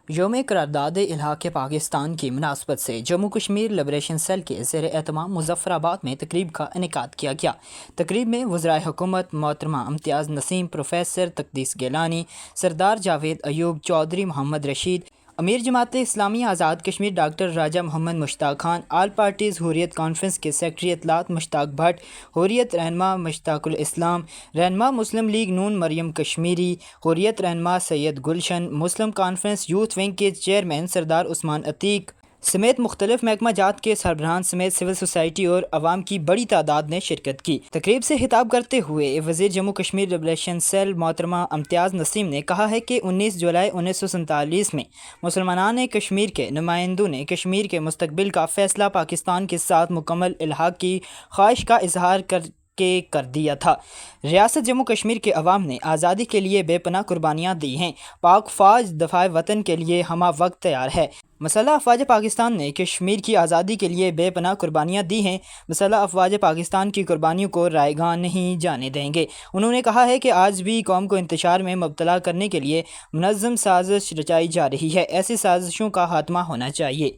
یوم قرارداد الحاق پاکستان کی مناسبت سے جموں کشمیر لبریشن سیل کے زیر اہتمام مظفر آباد میں تقریب کا انعقاد کیا گیا۔ تقریب میں وزرائے حکومت محترمہ امتیاز نسیم، پروفیسر تقدیس گیلانی، سردار جاوید ایوب، چودھری محمد رشید، امیر جماعت اسلامی آزاد کشمیر ڈاکٹر راجہ محمد مشتاق خان، آل پارٹیز حریت کانفرنس کے سیکرٹری اطلاعات مشتاق بھٹ، حریت رہنما مشتاق الاسلام، رہنما مسلم لیگ نون مریم کشمیری، حریت رہنما سید گلشن، مسلم کانفرنس یوتھ ونگ کے چیئرمین سردار عثمان عتیق سمیت مختلف محکمہ جات کے سربراہان سمیت سول سوسائٹی اور عوام کی بڑی تعداد نے شرکت کی۔ تقریب سے خطاب کرتے ہوئے وزیر جموں کشمیر لبریشن سیل محترمہ امتیاز نسیم نے کہا ہے کہ 19 جولائی 1947 میں مسلمانان کشمیر کے نمائندوں نے کشمیر کے مستقبل کا فیصلہ پاکستان کے ساتھ مکمل الحاق کی خواہش کا اظہار کر دیا تھا۔ ریاست جموں کشمیر کے عوام نے آزادی کے لیے بے پناہ قربانیاں دی ہیں۔ پاک فوج دفاع وطن کے لیے ہمہ وقت تیار ہے۔ مسلح افواج پاکستان نے کشمیر کی آزادی کے لیے بے پناہ قربانیاں دی ہیں۔ مسلح افواج پاکستان کی قربانیوں کو رائے گاں نہیں جانے دیں گے۔ انہوں نے کہا ہے کہ آج بھی قوم کو انتشار میں مبتلا کرنے کے لیے منظم سازش رچائی جا رہی ہے۔ ایسی سازشوں کا خاتمہ ہونا چاہیے۔